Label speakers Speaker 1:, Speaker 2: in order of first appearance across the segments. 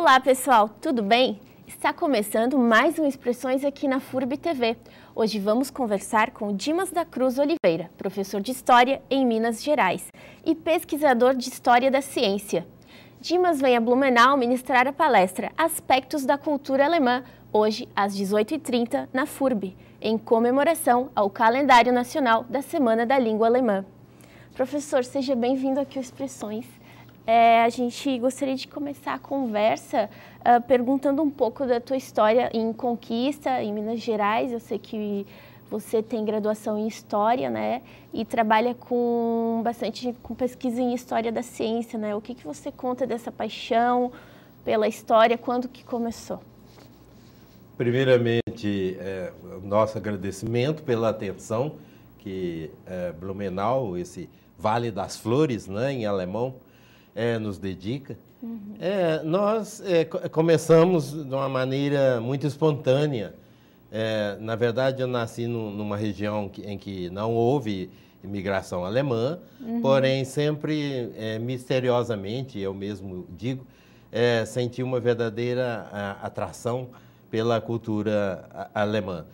Speaker 1: Olá pessoal, tudo bem? Está começando mais um Expressões aqui na FURB TV. Hoje vamos conversar com Dimas da Cruz Oliveira, professor de História em Minas Gerais e pesquisador de História da Ciência. Dimas vem a Blumenau ministrar a palestra Aspectos da Cultura Alemã, hoje às 18h30 na FURB, em comemoração ao calendário nacional da Semana da Língua Alemã. Professor, seja bem-vindo aqui ao Expressões. A gente gostaria de começar a conversa perguntando um pouco da tua história em Conquista, em Minas Gerais. Eu sei que você tem graduação em História, né? E trabalha com pesquisa em História da Ciência, né? O que você conta dessa paixão pela história? Quando que começou?
Speaker 2: Primeiramente, nosso agradecimento pela atenção que Blumenau, esse Vale das Flores, né, em alemão, nos dedica. Uhum. Nós começamos de uma maneira muito espontânea. Na verdade, eu nasci numa região em que não houve imigração alemã, uhum. Porém, sempre, misteriosamente, eu mesmo digo, senti uma verdadeira atração pela cultura alemã.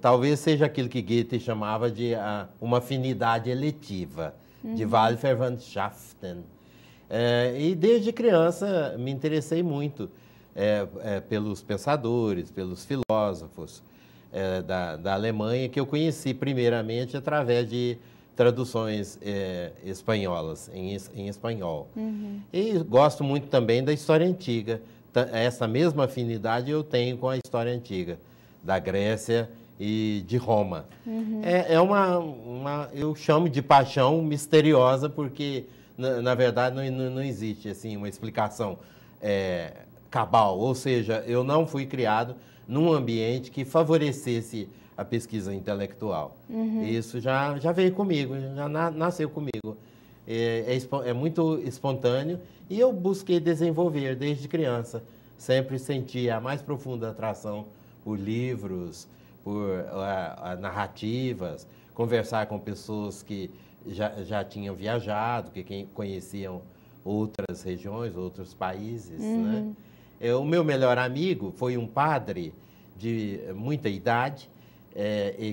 Speaker 2: Talvez seja aquilo que Goethe chamava de uma afinidade eletiva, uhum. de Wahlverwandtschaften. E desde criança me interessei muito pelos pensadores, pelos filósofos da Alemanha, que eu conheci primeiramente através de traduções espanholas, em espanhol. Uhum. E gosto muito também da história antiga. Essa mesma afinidade eu tenho com a história antiga, da Grécia e de Roma. Uhum. Eu chamo de paixão misteriosa, porque na verdade, não existe assim, uma explicação cabal. Ou seja, eu não fui criado num ambiente que favorecesse a pesquisa intelectual. Uhum. Isso já veio comigo, já nasceu comigo. É muito espontâneo e eu busquei desenvolver desde criança. Sempre senti a mais profunda atração por livros, por narrativas, conversar com pessoas que já tinham viajado, que conheciam outras regiões, outros países. Uhum. Né? O meu melhor amigo foi um padre de muita idade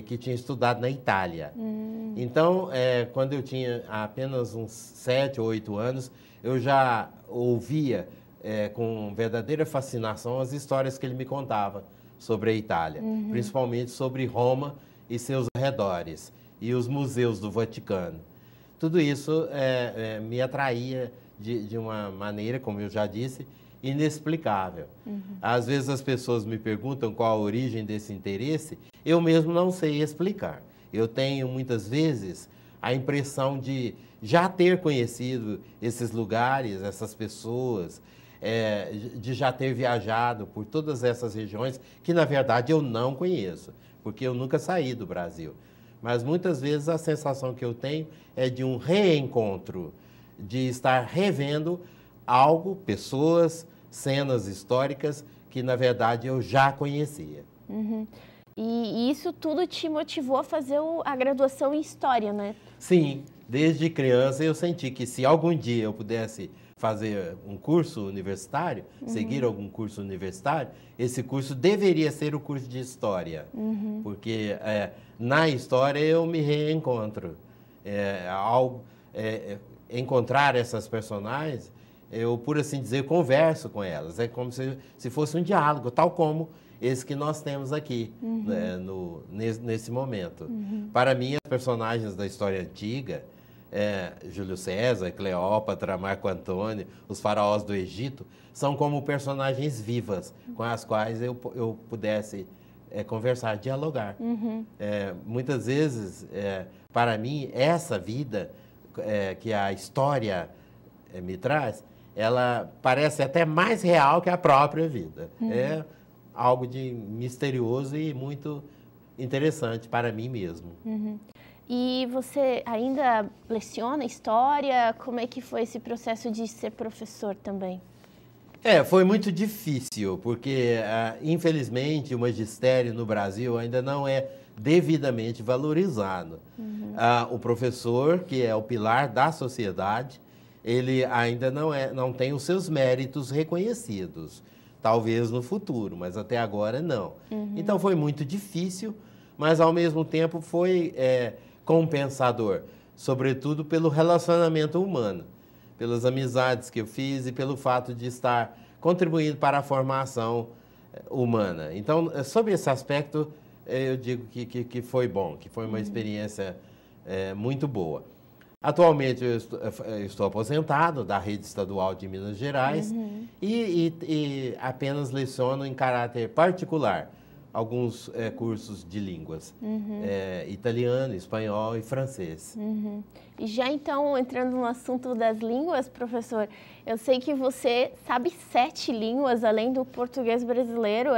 Speaker 2: que tinha estudado na Itália. Uhum. Então, quando eu tinha apenas uns 7 ou 8 anos, eu já ouvia com verdadeira fascinação as histórias que ele me contava sobre a Itália, uhum. principalmente sobre Roma e seus arredores, e os museus do Vaticano. Tudo isso me atraía de uma maneira, como eu já disse, inexplicável. Uhum. Às vezes as pessoas me perguntam qual a origem desse interesse, eu mesmo não sei explicar. Eu tenho, muitas vezes, a impressão de já ter conhecido esses lugares, essas pessoas, de já ter viajado por todas essas regiões, que, na verdade, eu não conheço, porque eu nunca saí do Brasil. Mas, muitas vezes, a sensação que eu tenho é de um reencontro, de estar revendo algo, pessoas, cenas históricas que, na verdade, eu já conhecia.
Speaker 1: Uhum. E isso tudo te motivou a fazer a graduação em História, né?
Speaker 2: Sim, desde criança eu senti que se algum dia eu pudesse fazer um curso universitário, uhum. seguir algum curso universitário, esse curso deveria ser o curso de História, uhum. porque na História eu me reencontro. Encontrar essas personagens, eu, por assim dizer, converso com elas. É como se fosse um diálogo, tal como esse que nós temos aqui, uhum. né, nesse momento. Uhum. Para mim, as personagens da história antiga, Júlio César, Cleópatra, Marco Antônio, os faraós do Egito, são como personagens vivas, com as quais eu pudesse conversar, dialogar. Uhum. Muitas vezes, para mim, essa vida que a história me traz, ela parece até mais real que a própria vida. Uhum. É algo de misterioso e muito interessante para mim mesmo.
Speaker 1: Uhum. E você ainda leciona História? Como é que foi esse processo de ser professor também?
Speaker 2: Foi muito difícil, porque, infelizmente, o magistério no Brasil ainda não é devidamente valorizado. Uhum. O professor, que é o pilar da sociedade, ele ainda não tem os seus méritos reconhecidos. Talvez no futuro, mas até agora não. Então foi muito difícil, mas ao mesmo tempo foi compensador, sobretudo pelo relacionamento humano, pelas amizades que eu fiz e pelo fato de estar contribuindo para a formação humana. Então, sobre esse aspecto, eu digo que foi bom, que foi uma experiência muito boa. Atualmente eu estou aposentado da rede estadual de Minas Gerais e apenas leciono em caráter particular alguns cursos de línguas, italiano, espanhol e francês.
Speaker 1: E já então, entrando no assunto das línguas, professor, eu sei que você sabe 7 línguas, além do português brasileiro.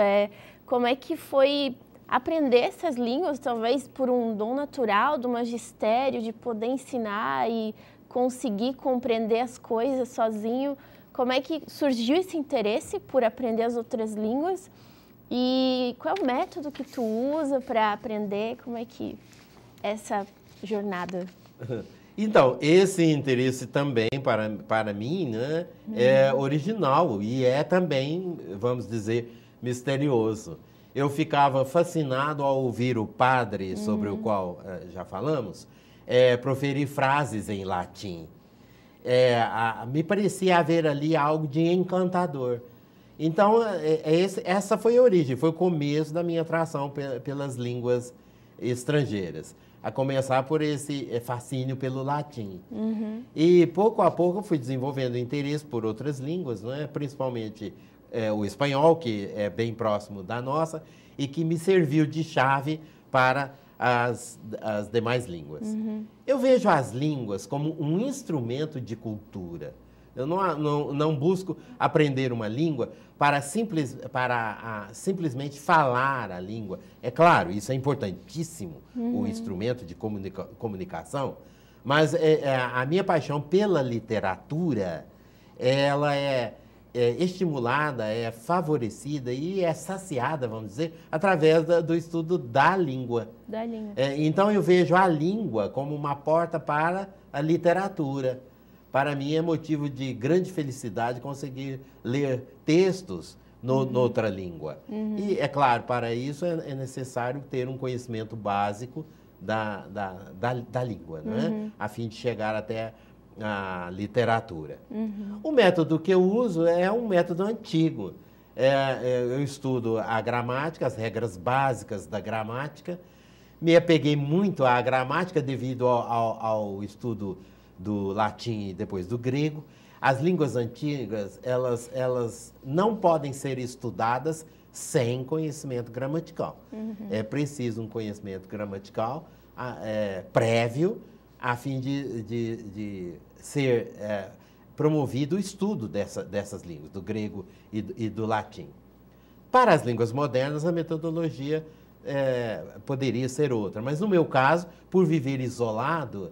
Speaker 1: Como é que foi aprender essas línguas, talvez por um dom natural do magistério, de poder ensinar e conseguir compreender as coisas sozinho? Como é que surgiu esse interesse por aprender as outras línguas? E qual é o método que tu usa para aprender? Como é que essa jornada?
Speaker 2: Então, esse interesse também, para mim, né, é original e é também, vamos dizer, misterioso. Eu ficava fascinado ao ouvir o padre, sobre o qual já falamos, proferir frases em latim. Me parecia haver ali algo de encantador. Então, essa foi a origem, foi o começo da minha atração pelas línguas estrangeiras. A começar por esse fascínio pelo latim. E, pouco a pouco, eu fui desenvolvendo interesse por outras línguas, né? Principalmente o espanhol, que é bem próximo da nossa, e que me serviu de chave para as demais línguas. Eu vejo as línguas como um instrumento de cultura. Eu não busco aprender uma língua para simplesmente falar a língua. É claro, isso é importantíssimo, o instrumento de comunicação, mas a minha paixão pela literatura, ela é estimulada, é favorecida e é saciada, vamos dizer, através do estudo da língua. Então, eu vejo a língua como uma porta para a literatura. Para mim, é motivo de grande felicidade conseguir ler textos noutra língua. E, é claro, para isso é necessário ter um conhecimento básico da língua, né? A fim de chegar até a literatura. O método que eu uso é um método antigo. Eu estudo a gramática, as regras básicas da gramática. Me apeguei muito à gramática devido ao estudo do latim e depois do grego. As línguas antigas, elas não podem ser estudadas sem conhecimento gramatical. É preciso um conhecimento gramatical prévio, a fim de ser promovido o estudo dessas línguas, do grego e do latim. Para as línguas modernas, a metodologia poderia ser outra, mas no meu caso, por viver isolado,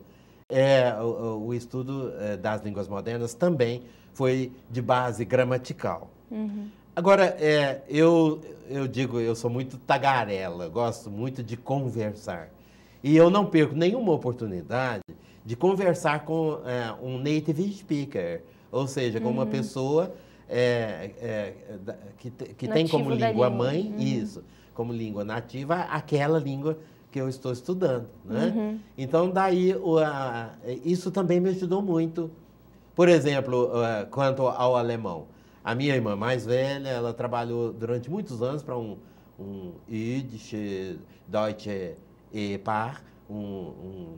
Speaker 2: o estudo das línguas modernas também foi de base gramatical. Agora, eu digo, eu sou muito tagarela, gosto muito de conversar. E eu não perco nenhuma oportunidade de conversar com um native speaker, ou seja, com uma pessoa que tem como língua mãe, isso, como língua nativa, aquela língua que eu estou estudando, né? Então, daí, isso também me ajudou muito. Por exemplo, quanto ao alemão. A minha irmã mais velha, ela trabalhou durante muitos anos para um Yiddish, Deutsche Ehepaar, um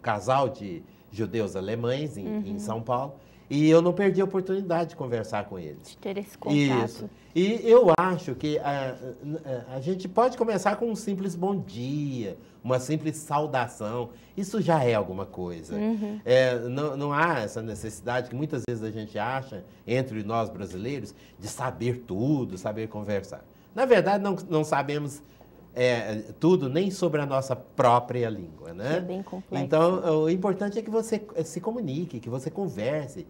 Speaker 2: casal de judeus alemães em São Paulo, e eu não perdi a oportunidade de conversar com eles.
Speaker 1: De ter esse contato.
Speaker 2: Isso. E eu acho que a gente pode começar com um simples bom dia, uma simples saudação. Isso já é alguma coisa. Não há essa necessidade que muitas vezes a gente acha, entre nós brasileiros, de saber tudo, saber conversar. Na verdade, não sabemos tudo nem sobre a nossa própria língua, né?
Speaker 1: É bem complexo.
Speaker 2: Então, o importante é que você se comunique, que você converse,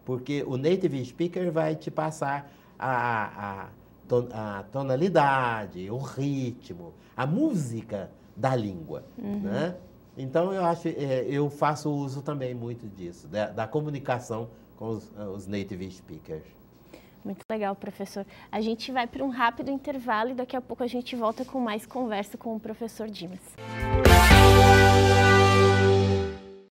Speaker 2: porque o native speaker vai te passar a tonalidade, o ritmo, a música da língua, né? Então, eu faço uso também muito disso, da comunicação com os native speakers.
Speaker 1: Muito legal, professor. A gente vai para um rápido intervalo e daqui a pouco a gente volta com mais conversa com o professor Dimas.